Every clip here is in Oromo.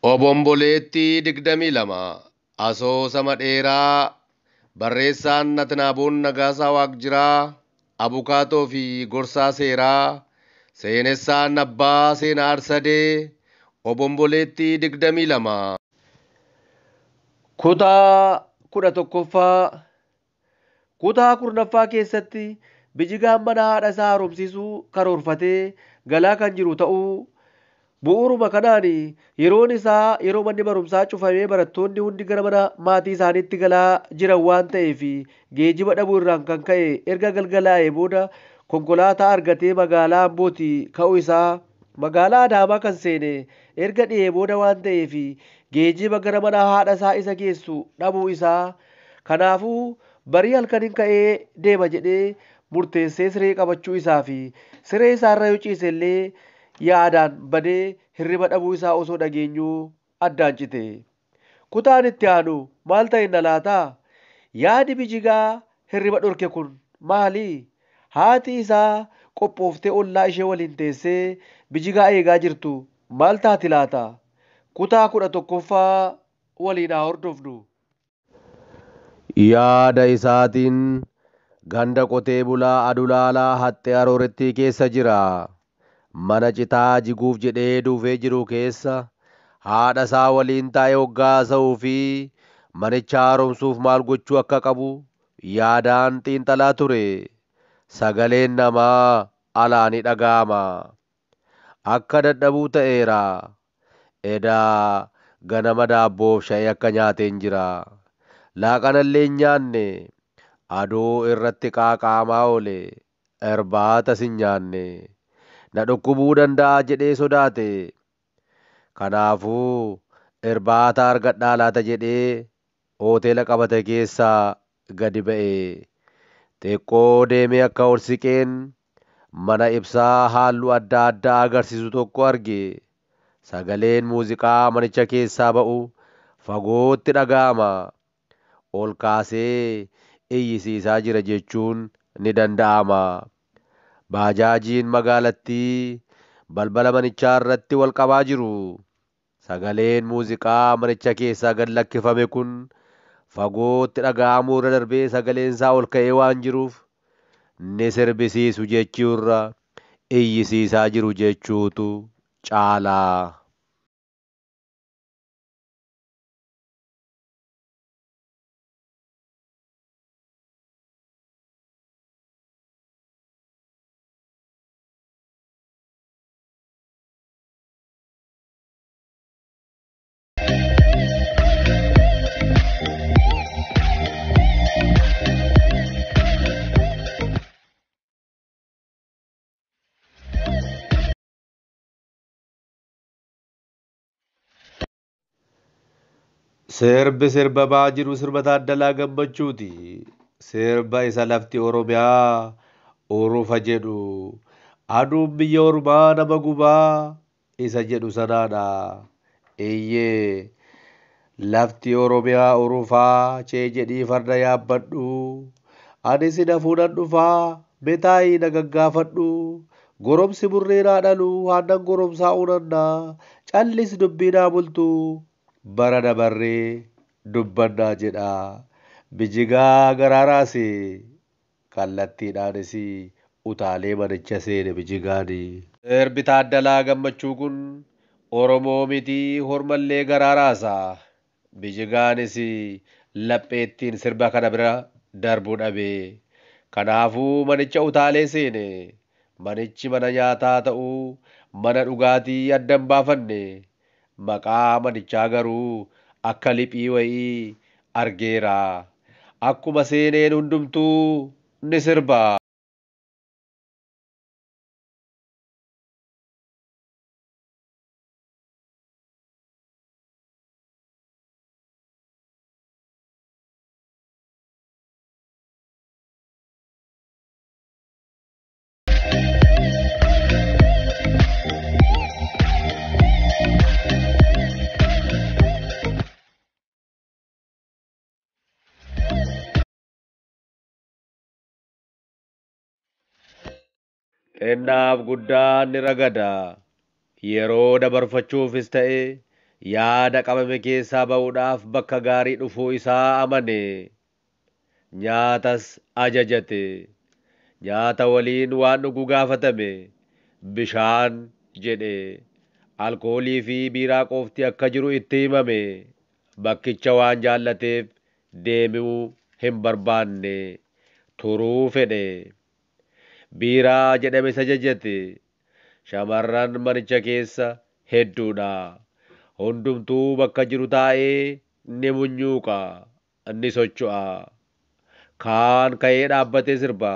Obomboleettii 22 Asoosama dheeraa barreessaan Natnaaboon Nagaasaa Waaqjiraa Abukaatoo fi Gorsaa Seeraa Seenessaan Abbaa Seenaa Arsadee Obomboleettii 22 Kutaa 11ffaa Kutaa 10ffaa keessatti Bijigaan mana haadha isaa haaromsiisuu karoorfatee galaa kan jiru ta'uu bu'uuruma kanaan yeroon isaa yeroo manni barumsaa cufamee barattoonni hundi gara mana maatii isaaniitti galaa jiran waan ta'eef geejjiba dhabuu irraan kan ka'e erga galgalaa'ee booda konkolaataa argatee magaalaa Ambootii ka'uu isaa magaalaa Adaamaa kan seene erga dhiyee booda waan ta'eef geejjiba gara mana haadha isaa isa geessu dhabuu isaa kanaafuu barii halkaniin ka'ee deema jedhee murteessee siree qabachuu isaa fi siree isaarra yoo ciise illee yaadaan badee hirriba dhabuu isaa osoo dhageenyuu addaan cite. Kutaan itti aanu maal ta'e na laataa? Yaadi Bijigaa hirriba dhorke kun maali? Haati isaa qophooftee ollaa ishee waliin teessee Bijigaa eegaa jirtu maal taati laata? Kutaa 11ffaa waliin haa hordofnu. Yaada isaatiin ganda qotee bulaa Adulaalaa Haxxee Aroorettii keessa jira. Mana citaa jiguuf jedhee dhufee jiru keessa haadha isaa waliin taa'ee hoggaasa'uu fi manicha haaromsuuf maal gochuu akka qabu yaadaan xiinxalaa ture. Sagaleen namaa alaa ni dhaga'ama. Akka dadhabuu ta'eera. Edaa ganama daabboof shayii akka nyaateen jira. Laaqanallee hin nyaanne. Aduu irratti qaaqaamaa oole. Irbaatas hin nyaanne. Na dhukkubuu danda'a jedhee sodaate. Kanaafuu irbaata argadhaa laata jedhee hoteela qabate keessaa gadi ba'e. Xiqqoo deemee akka ol siqeen mana ibsaa halluu adda addaa agarsiisu tokko arge. Sagaleen muuziqaa manicha keessaa ba'u fagootti dhaga'ama. Ol kaasee iyyisiisaa jira jechuun ni danda'ama. Baajaajiin magaalattii balbala manichaa irratti wal qabaa jiru. Sagaleen muuziqaa manicha keessaa gad lakkifame kun fagootti dhaga'amuu irra darbee sagaleen isaa ol ka'ee waan jiruuf ni sirbisiisu jechuu irra iyyisiisaa jiru jechuutu caalaa. Sirbi sirbamaa jiru sirba Taaddalaa Gammachuuti. Sirba isa lafti Oromiyaa urufa jedhu. Aduun biyya ormaa nama gubaa isa jedhu sanaadha. Iyyee lafti Oromiyaa urufaa cee jedhii farda yaabbadhu. Ani si nafuudhan dhufaa metaayii na gaggaafadhu. Goromsi burreenaa dhalu aannan goromsaa unannaa callis dubbiinaa bultu. Bara dabarree dubbannaa jedha. Bijigaa garaaraas kallattiidhaanis utaalee manicha seene Bijigaani. Sirbi Taaddalaa Gammachuu kun Oromoo miti hormallee garaaraasa. Bijigaanis lapheettiin sirba kana bira darbuu dhabe. Kanaafuu manicha utaalee seene. Manichi mana nyaataa ta'uu mana dhugaatii addan baafanne. Maqaa manichaa garuu akka liphii wayii argeera. Akkuma seeneen hundumtuu ni sirba. Xinnaaf guddaan ni ragada. Yeroo dabarfachuufis ta'e yaada qabame keessaa ba'uudhaaf bakka gaarii dhufuu isaa amane. Nyaatas ajajate. Nyaata waliin waan dhugu gaafatame. Bishaan jedhe. Alkoolii fi biiraa qofti akka jiru itti himame. Bakkicha waan jaallateef deemuu hin barbaanne. Turuu fedhe. Biiraa jedhames ajajate. Shamarran manicha keessa hedduudha. Hundumtuu bakka jiru taa'ee ni munyuuqa, ni socho'a. Kaan ka'ee dhaabbatee sirba.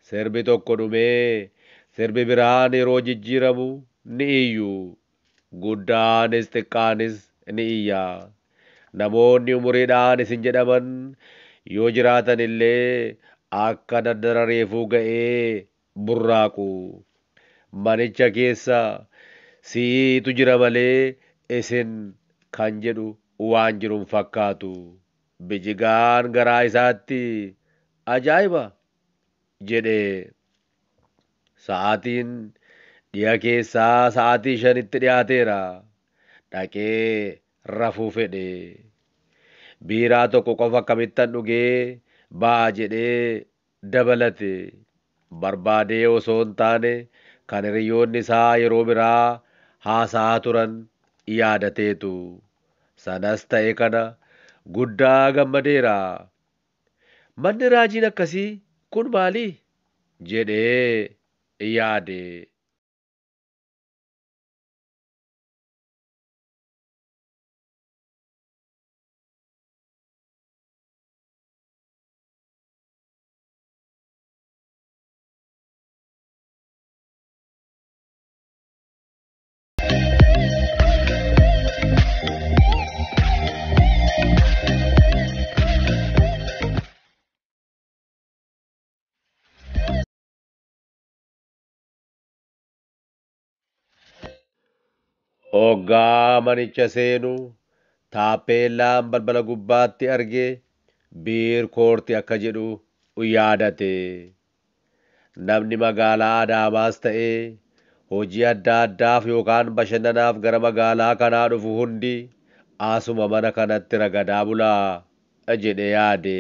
Sirbi tokko dhumee sirbi biraan yeroo jijjiiramu ni iyyu. Guddaanis xiqqaanis ni iyya. Namoonni umuriidhaan isin jedhaman yoo jiraatan illee akka daddara reefuu ga'ee burraaqu. Manicha keessa si'iitu jira malee isin kan jedhu waan jiru hin fakkaatu. Bijigaan garaa isaatti ajaa'iba jedhe. Sa'aatiin dhiya keessaa sa'aatii 5tti dhiyaateera. Dhaqee rafuu fedhe. Biiraa tokko qofa akkamittan dhugee ba'a jedhee dabalate. Barbaadee osoo hin taane kan hiriyoonni isaa yeroo biraa haasa'aa turan yaadateetu. Sanas ta'e kana guddaa gammadeera. Manni raajiin akkasii kun maali? jedhee yaade. Hoggaa manicha seenu taappeellaan balbala gubbaatti arge biir koorti akka jedhu yaadate. Namni magaalaa Adaamaas ta'ee hojii adda addaaf yookaan bashannanaaf gara magaalaa kanaa dhufu hundi asuma mana kanatti ragadaa bulaa jedhe yaade.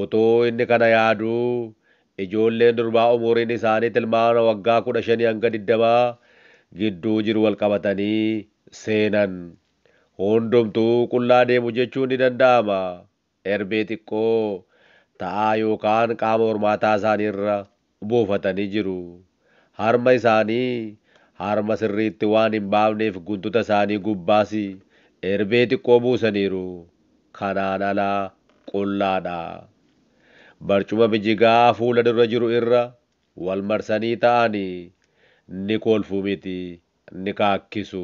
Otoo inni kana yaaduu ijoolleen durbaa umuriin isaanii tilmaama waggaa 15 hanga 20 gidduu jiru wal qabatanii seenan. Hundumtuu qullaa deemu jechuun ni danda'ama. Erbee xiqqoo ta'aa yookaan qaama hormaataa isaanii irra buufatanii jiru. Harma isaanii harma sirriitti waan hin baafneef guntuta isaanii gubbaas erbee xiqqoo buusaniiru. Kanaan alaa qullaadha. Barcuma bijigaa fuula dura jiru irra wal marsanii ta'anii ni kolfuu miti ni kaakkisu.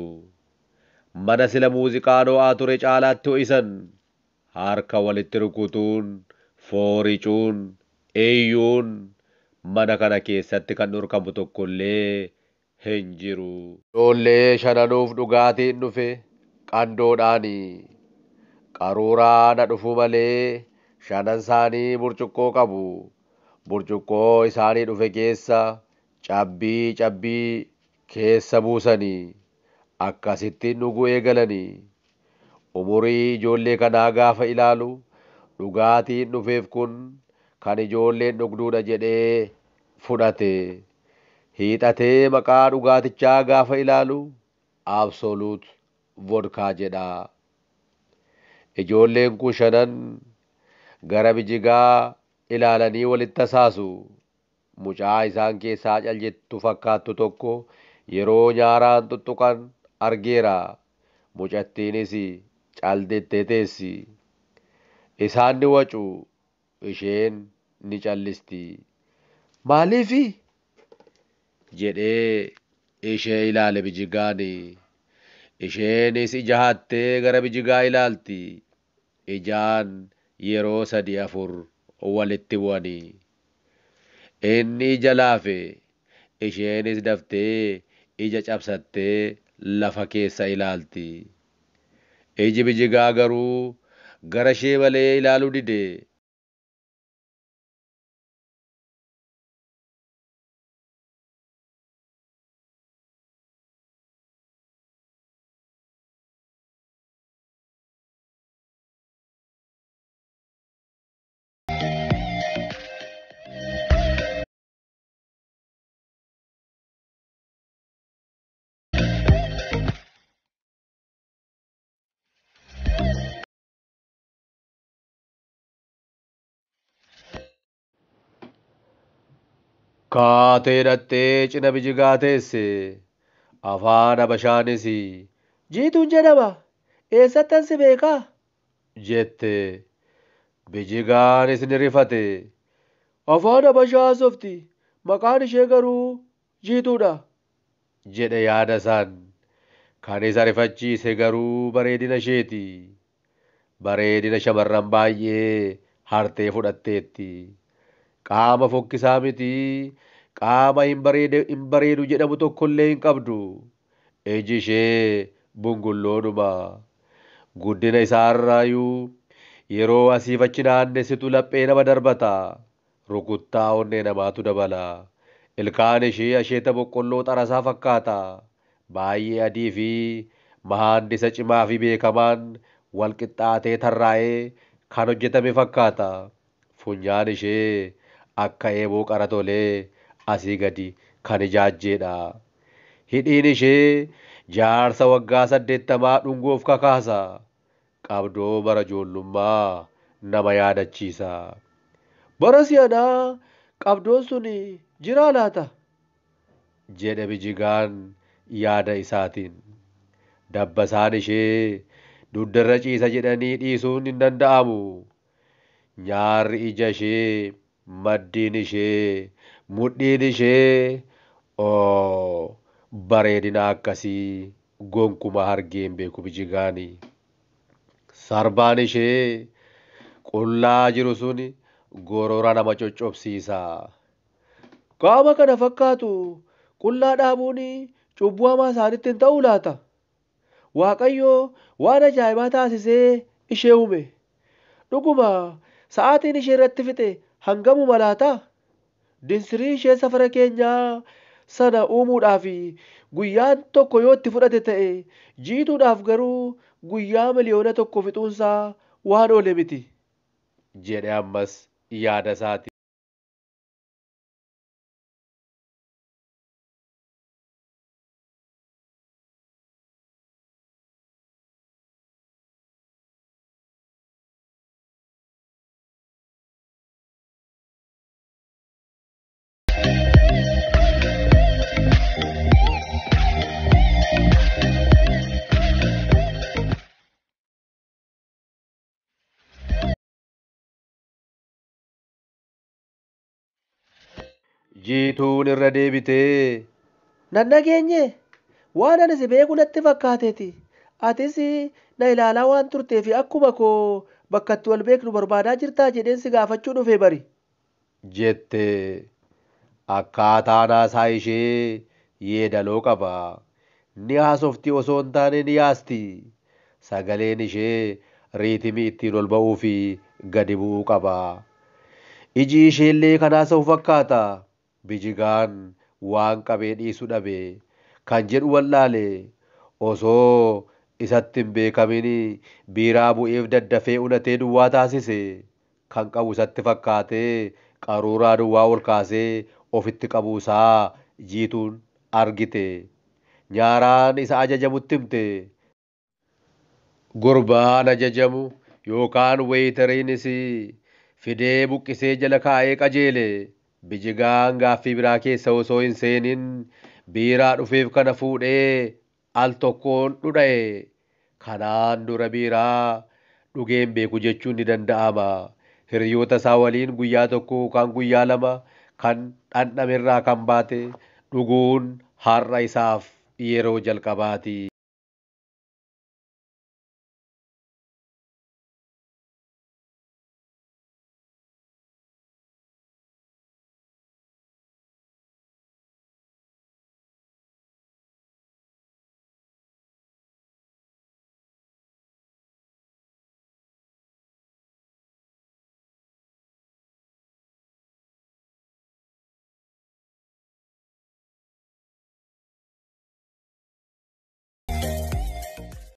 Mana sila muuziqaan ho'aa ture caalaatti ho'isan. Harka walitti rukutuun, fooricuun, eeyyuun mana kana keessatti kan dhorkamu tokkollee hin jiru. Ijoollee shananuuf dhugaatiin dhufe qandoodhaani. Qaruuraa na dhufu malee shanan isaanii burcuqqoo qabu. Burcuqqoo isaanii dhufe keessa cabbii keessa buusanii akkasittiin dhuguu eegalanii. Umurii ijoollee kanaa gaafa ilaalu dhugaatiin dhufeef kun kan ijoolleen dhugduudha jedhee fudhate. Hiixatee maqaa dhugaatichaa gaafa ilaalu absoluut vodkaa jedha. Ijoolleen kun shanan gara bijigaa ilaalanii walitti tasaasu. Mucaa isaan keessaa caljettu fakkaattu tokko yeroo nyaaraan tuttuqan argeera. Mucattiinis caldettee teessi. Isaan ni wacu. Isheen ni callisti. Maaliifi? jedhee ishee ilaale bijigaani. Isheenis ija hattee gara bijigaa ilaalti. Ijaan yeroo 3-4 walitti bu'anii. Inni ija laafe. Isheenis daftee ija cabsattee lafa keessa ilaalti. Iji bijigaa garuu gara ishee malee ilaaluu dide. Kaatee dhattee cina bijigaa teesse afaan Habashaanis Jiituun jedhama. Eessattan si beekaa? jette. Bijigaanis ni rifate. Afaan Habashaa softi. Maqaan ishee garuu jiituudha. jedhe yaada isaan. Kan isa rifachiise garuu bareedina isheeti. Bareedina shamarran baay'ee hartee fudhatteetti. Qaama fokkisaa miti. Qaama hin bareedu jedhamu tokkollee hin qabdu. Iji ishee bungulloodhuma. Guddina isaarraayyuu yeroo asiif achi naannessitu laphee nama darbata. Rukuttaa onnee namaatu dabala. Ilkaan ishee asheeta boqqolloo xarasaa fakkaata. Baay'ee adii fi mahaandisa cimaa fi beekamaan wal qixxaatee tarraa'ee kan hojjetame fakkaata. Funyaan ishee akka eeboo qara tolee asii gadi kan ijaajjeedha. Hidhiin ishee jaarsa waggaa 80 dhungoof kakaasa. Qabdoo bara ijoollummaa nama yaadachiisa. Bara si'anaa qabdoon sun jiraa laata? jedhe bijigaan yaada isaatiin. Dabbasaan ishee duddarra ciisa jedhanii dhiisuun hin danda'amu. Nyaarri ija ishee, maddiin ishee, mudhiin ishee bareedina akkasii gonkuma argee hin beeku bijigaani. Sarbaan ishee qullaa jiru sun gorora nama coccobsiisa. Qaama kana fakkaatu qullaa dhaabuun cubbuu hamaa isaanitti hin ta'uu laata? Waaqayyo waan ajaa'ibaa taasisee ishee uume. Dhuguma sa'aatiin ishee irratti fixe hangamuma laata? Dinsirii ishee safara keenyaa sana uumuudhaaf guyyaan tokko yoo itti fudhate ta'e jiituudhaaf garuu guyyaa miliyoona tokko fixuunsaa waan oole miti. jedhe ammas yaada isaati. Jiituun irra deebitee Nan dhageenye waan ani si beeku natti fakkaateeti. Atis na ilaalaa waan turteef akkuma koo bakka itti wal beeknu barbaadaa jirtaa jedheen si gaafachuu dhufe bari. jette. Akkaataan haasaa ishee yeedaloo qaba. Ni haasofti osoo hin taane ni yaasti. Sagaleen ishee riitimii ittiin ol ba'uu fi gadi bu'uu qaba. Iji isheellee kan haasa'u fakkaata. Bijigaan waan qabee dhiisu dhabe kan jedhu wallaale. Osoo isatti hin beekamin biiraa bu'eef daddafee unatee duwwaa taasise. Kan qabu isatti fakkaatee qaruuraa duwwaa ol kaasee ofitti qabuusaa jiituun argite. Nyaaraan isa ajajamutti himte. Gurbaan ajajamu yookaan weeyitariinis fidee buqqisee jala kaa'ee qajeele. Bijigaan gaaffii biraa keessa osoo hin seenin biiraa dhufeef kana fuudhee al tokkoon dhudha'e. Kanaan dura biiraa dhugeen beeku jechuun ni danda'ama. Hiriyoota isaa waliin guyyaa tokko yookaan guyyaa lama kan dhandhamerraa kan baate dhuguun har'a isaaf yeroo jalqabaati.